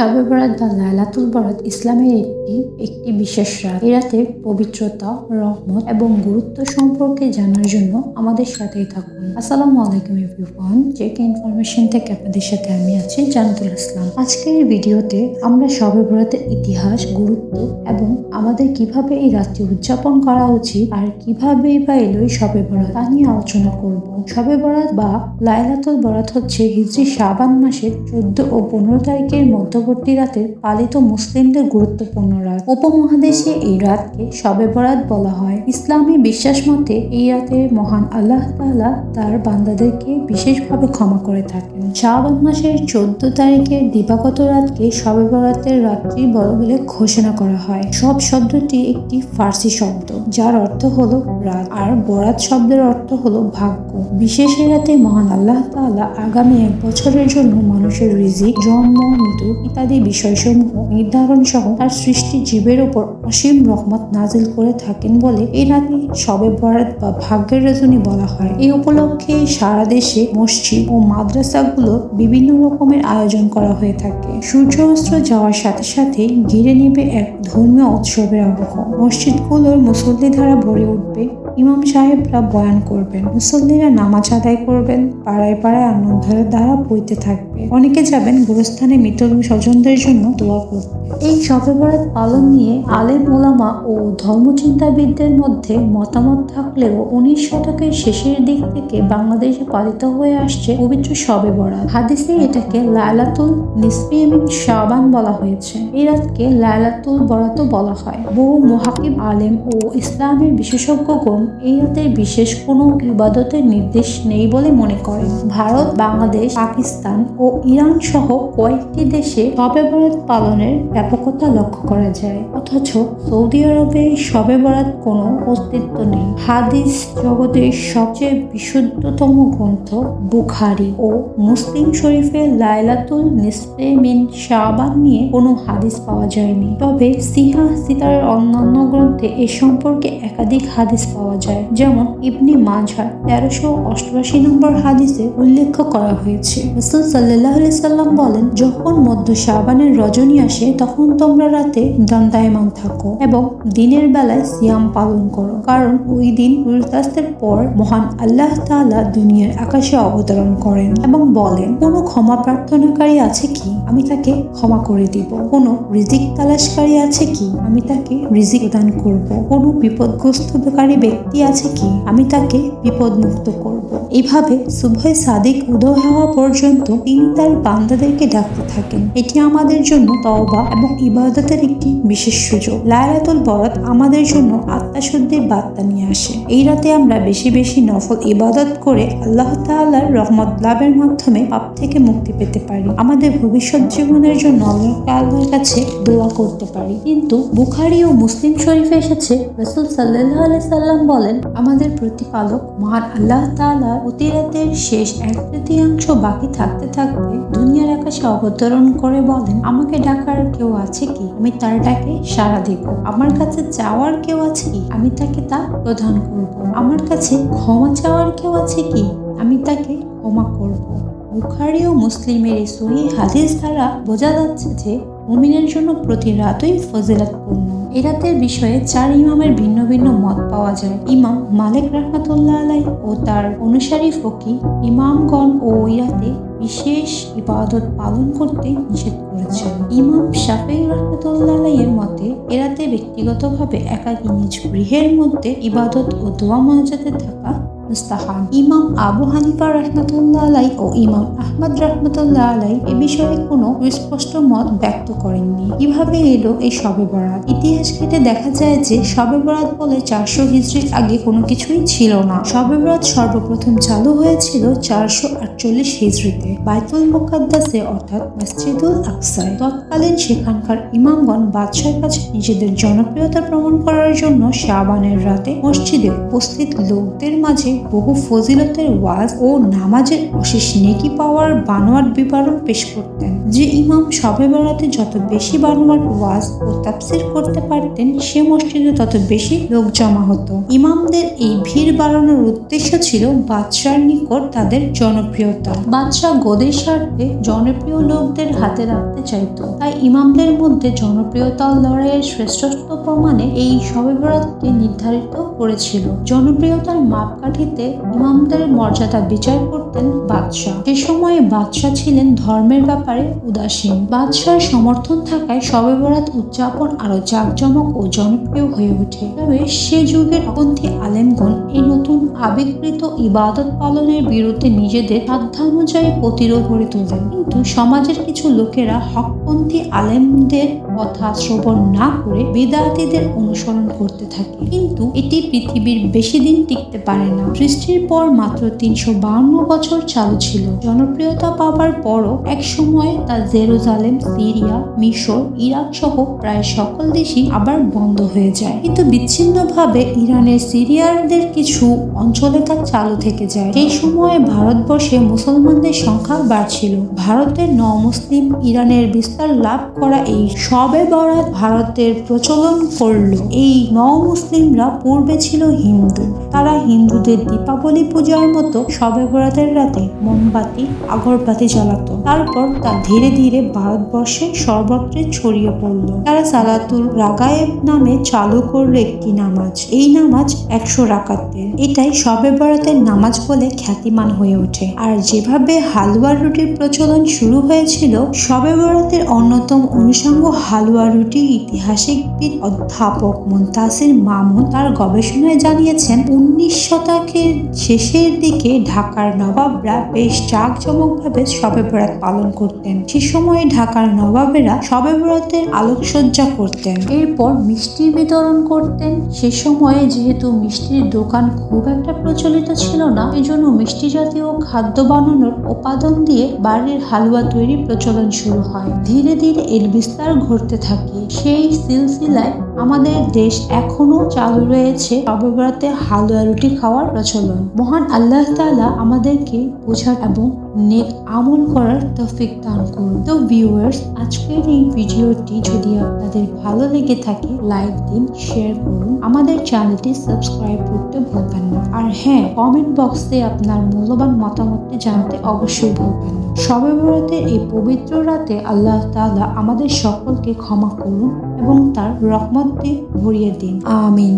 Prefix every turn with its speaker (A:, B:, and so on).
A: শবে বরাত বা লাইলাতুল বরাত ইসলামের একটি বিশেষ রাত। এই রাতের পবিত্রতা, রহমত এবং গুরুত্ব সম্পর্কে জানার জন্য আমাদের সাথেই থাকুন। আসসালামু আলাইকুম এভরিওয়ান। জেকে ইনফরমেশন থেকে আপনাদের সাথে আমি আছি জান্নাতুল ইসলাম। আজকের এই ভিডিওতে আমরা শবে বরাতের ইতিহাস, গুরুত্ব এবং আমাদের কিভাবে এই রাতটি উদযাপন করা উচিত আর কিভাবে বা এলো এই শবে বরাত তা নিয়ে আলোচনা করব। শবে বরাত বা লাইলাতুল বরাত হচ্ছে হিজরি শাবান মাসের 14 ও 15 তারিখের মধ্যবর্তী রাতের পালিত মুসলিমদের গুরুত্বপূর্ণ রাত। উপমহাদেশে এই রাতকে শবে বরাত বলা হয়। ইসলামী বিশ্বাস মতে এই রাতে মহান আল্লাহ তাআলা তার বান্দাদেরকে বিশেষভাবে ক্ষমা করে থাকেন। শাবান মাসের 14 তারিখের দিবাগত রাতকে শবে বরাতের রাত্রি বলে ঘোষণা করা হয়। সব শব্দটি একটি ফার্সি শব্দ যার অর্থ হলো রাত, আর বরাত শব্দের অর্থ হলো ভাগ্য। বিশেষ রাতে মহান আল্লাহ তাআলা আগামী 1 বছরের জন্য মানুষের রিজিক, জন্ম, মৃত্যু ইত্যাদি বিষয়সমূহ নির্ধারণ সহ তার সৃষ্টি জীবের উপর অসীম রহমত নাজিল করে থাকেন বলে এই রাতে শবে বরাত বা ভাগ্যের রজনী বলা হয়। এই উপলক্ষে সারা দেশে মসজিদ ও মাদ্রাসাগুলো বিভিন্ন রকমের আয়োজন করা হয়ে থাকে। সূর্য অস্ত যাওয়ার সাথে সাথে ঘিরে নেবে এক ধর্মীয় উৎসবের আবহ। মসজিদগুলোর মুসল্লি ধারা ভরে উঠবে, ইমাম সাহেবরা বয়ান করবেন, মুসল্লিরা নামাজ আদায় করবেন, পাড়ায় পাড়ায় আনন্দের দ্বারা বইতে থাকবে। অনেকে যাবেন গোরস্থানে মৃত স্বজনদের জন্য দোয়া করতে। এই শবে বরাত পালন নিয়ে আলেম ওলামা ও ধর্মচিন্তাবিদদের মধ্যে মতামত থাকলেও 19 শতকের শেষের দিক থেকে বাংলাদেশে পালিত হয়ে আসছে পবিত্র শবে বরাত। হাদিসে এটাকে লাইলাতুল নিসফি মিন শাবান বলা হয়েছে। এই রাতকে লাইলাতুল বরাতও বলা হয়। বহু মুহাক্কিক, আলেম ও ইসলামের বিশেষজ্ঞগণ এই রাতের বিশেষ কোনো ইবাদতের নির্দেশ নেই বলে মনে করেন। ভারত, বাংলাদেশ, পাকিস্তান ও ইরান সহ কয়েকটি দেশে শবে বরাত পালনের ব্যাপকতা লক্ষ্য করা যায়, অথচ সৌদি আরবে শবে বরাত কোনো অস্তিত্ব নেই। হাদিস জগতের সবচেয়ে বিশুদ্ধতম গ্রন্থ বুখারী ও মুসলিম শরীফে লাইলাতুল নিসফি মিন শাবান নিয়ে কোনো হাদিস পাওয়া যায়নি। তবে সিহাহ সিতার অন্যান্য গ্রন্থে এ সম্পর্কে একাধিক হাদিস পাওয়া যায়। যেমন ইবনে মাজাহ 1388 নম্বর হাদিসে উল্লেখ করা হয়েছে, রাসূল সাল্লাল্লাহু আলাইহি সাল্লাম বলেন, যখন মধ্য শাবানের রজনী আসে তখন তোমরা রাতে দণ্ডায়মান থাকো এবং দিনের বেলায় সিয়াম পালন করো, কারণ ওই দিন সূর্যাস্তের পর মহান আল্লাহ তাআলা দুনিয়ার আকাশে অবতরণ করেন এবং বলেন, কোনো ক্ষমা প্রার্থনাকারী আছে কি, আমি তাকে ক্ষমা করে দিব। কোনো রিজিক তালাশকারী আছে কি, আমি তাকে রিজিক দান করব। কোনো বিপদগ্রস্তকারী ব্যক্তি আছে কি, আমি তাকে বিপদ মুক্ত করব। এইভাবে সুবহে সাদিক উদয় হওয়া পর্যন্ত তিনি তার বান্দাদেরকে ডাকতে থাকেন। এটি আমাদের জন্য তওবা এবং ইবাদতের একটি বিশেষ সুযোগ। লাইলাতুল বরাত আমাদের জন্য আত্মশুদ্ধির বার্তা নিয়ে আসে। এই রাতে আমরা বেশি বেশি নফল ইবাদত করে আল্লাহ তাআলার রহমত লাভের মাধ্যমে পাপ থেকে মুক্তি পেতে পারি। আমাদের ভবিষ্যৎ জীবনের জন্য আল্লাহর কাছে দোয়া করতে পারি। কিন্তু বুখারী ও মুসলিম শরীফে এসেছে, রাসূল সাল্লাল্লাহু আলাইহি সাল্লাম বলেন, আমাদের প্রতিপালক মহান আল্লাহ তাআলা প্রতি রাতের শেষ 1/3 বাকি থাকতে থাকতে দুনিয়ার আকাশে অবতরণ করে বলেন, আমাকে ডাকার কেউ আছে কি, আমি তার ডাকে সাড়া দিব। আমার কাছে চাওয়ার কেউ আছে কি, আমি তাকে তা প্রদান করব। আমার কাছে ক্ষমা চাওয়ার কেউ আছে কি, আমি তাকে ক্ষমা করব। বুখারী ও মুসলিমের এই সহিহ হাদিস দ্বারা বোঝা যাচ্ছে যে মুমিনের জন্য প্রতি রাতই ফজিলতপূর্ণ। এই রাতের বিষয়ে 4 ইমামের ভিন্ন ভিন্ন মত পাওয়া যায়। ইমাম মালিক রাহমাতুল্লাহ আলাইহি ও তার অনুসারী ফকিহ ইমামগণ ও এই রাতে বিশেষ ইবাদত পালন করতে নিষেধ করেছেন। ইমাম শাফিঈ রাহমাতুল্লাহ আলাইহির মতে এ রাতে ব্যক্তিগতভাবে একাকী নিজ গৃহের মধ্যে ইবাদত ও দোয়া মোনাজাতে থাকা মুস্তাহাব। ইমাম আবু হানিফা রাহমাতুল্লাহ আলাইহি ও ইমাম আহমদ রাহমাতুল্লাহ আলাইহি এ বিষয়ে কোনো সুস্পষ্ট মত ব্যক্ত করেননি। কিভাবে এলো এই শবে বরাত? ইতিহাস ঘেঁটে দেখা যায় যে শবে বরাত বলে 400 হিজরির আগে কোনো কিছুই ছিল না। শবে বরাত সর্বপ্রথম চালু হয়েছিল 448 হিজরিতে বাইতুল মুকাদ্দাসে অর্থাৎ মসজিদুল আকসায়। তৎকালীন সেখানকার ইমামগণ বাদশার কাছে নিজেদের জনপ্রিয়তা প্রমাণ করার জন্য শাবানের রাতে মসজিদে উপস্থিত লোকদের মাঝে বহু ফজিলতের ওয়াজ ও নামাজের অশেষ নেকি পাওয়ার বানোয়াট বিবরণ পেশ করতেন। যে ইমাম শবে বরাতে যত বেশি বানোয়াট ওয়াজ ও তাফসীর করতে পারতেন সে মসজিদে তত বেশি লোক জমা হতো। ইমামদের এই ভিড় বাড়ানোর উদ্দেশ্য ছিল বাদশার নিকট তাদের জনপ্রিয়তা। বাদশাহ গদির স্বার্থে জনপ্রিয় লোকদের হাতে রাখতে চাইতো, তাই ইমামদের মধ্যে জনপ্রিয়তার লড়াইয়ের শ্রেষ্ঠত্ব প্রমাণে এই শবে বরাতকে নির্ধারিত করেছিল। জনপ্রিয়তার মাপকাঠিতে ইমামদের মর্যাদা বিচার করতেন বাদশাহ। সে সময়ে বাদশাহ ছিলেন ধর্মের ব্যাপারে উদাসীন। বাদশার সমর্থন থাকায় শবে বরাত উদযাপন আরো জাঁকজমক ও জনপ্রিয় হয়ে ওঠে। তবে সে যুগের পন্থী আলেমগণ এই নতুন আবেগকৃত ইবাদত পালনের বিরুদ্ধে নিজেদের সাধ্যানুযায়ী প্রতিরোধ গড়ে তোলেন। কিন্তু সমাজের কিছু লোকেরা হকপন্থী আলেমদের কথা শ্রবণ না করে বিদআতীদের অনুসরণ করতে থাকে, কিন্তু এটি পৃথিবীর বেশি দিন টিকতে পারে না। সৃষ্টির পর মাত্র 352 বছর চালু ছিল। জনপ্রিয়তা পাবার পরও এক সময় তা জেরুজালেম, সিরিয়া, মিশর, ইরাক সহ প্রায় সকল দেশই আবার বন্ধ হয়ে যায়। কিন্তু বিচ্ছিন্নভাবে ইরানের সিরিয়ারদের কিছু অঞ্চলে তা চালু থেকে যায়। এই সময়ে ভারতবর্ষে মুসলমানদের সংখ্যা বাড়ছিল। ভারতের নমুসলিম ইরানের বিস্তার লাভ করা এই শবে বরাত ভারতের প্রচলন করল। এই নমুসলিমরা পূর্বে ছিল হিন্দু। তারা হিন্দুদের দীপাবলি পূজার মতো শবে বরাতের রাতে মোমবাতি, আগরবাতি জ্বালাতো। তারপর তা ধীরে ধীরে ভারতবর্ষে সর্বত্র ছড়িয়ে পড়ল। তারা সালাতুল রাগায়েব নামে চালু করলো একটি নামাজ। এই নামাজ 100 রাকাতের। এটাই শবে বরাতের নামাজ বলে খ্যাতিমান হয়ে ওঠে। আর যেভাবে হালুয়া রুটির প্রচলন শুরু হয়েছিল, শবে বরাতের অন্যতম অনুষঙ্গ হালুয়া রুটি ইতিহাসবিদ অধ্যাপক মুনতাসির মামুন তার গবেষণায় জানিয়েছেন, 19 শতকের শেষের দিকে ঢাকার নবাবরা বেশ জাঁকজমকভাবে শবে বরাত পালন করতেন। সে সময় ঢাকার নবাবেরা শবে বরাতের আলোকসজ্জা করতেন, এরপর মিষ্টি বিতরণ করতেন। সে সময়ে যেহেতু মিষ্টির দোকান খুব একটা প্রচলিত ছিল না, এজন্য মিষ্টি জাতীয় খাদ্য বানানোর উপাদান দিয়ে বাড়ির হালুয়া তৈরির প্রচলন শুরু হয়। ধীরে ধীরে এর বিস্তার ঘটতে থাকে। সেই সিলসিলায় আমাদের দেশ এখনো চালু রয়েছে শবে বরাতে হালুয়া রুটি খাওয়ার প্রচলন। মহান আল্লাহ তাআলা আমাদেরকে বোঝার এবং নেক আমল করার তৌফিক দান করুন। তো ভিউয়ার্স, আজকের এই ভিডিওটি যদি আপনাদের ভালো লেগে থাকে লাইক দিন, শেয়ার করুন, আমাদের চ্যানেলটি সাবস্ক্রাইব করতে ভুলবেন না। আর হ্যাঁ, কমেন্ট বক্সে আপনার মূল্যবান মতামতটি জানাতে অবশ্যই ভুলবেন না। শবে বরাতের এই পবিত্র রাতে আল্লাহ তাআলা আমাদের সকলকে ক্ষমা করুন এবং তার রহমত দিয়ে ভরিয়ে দিন। আমিন।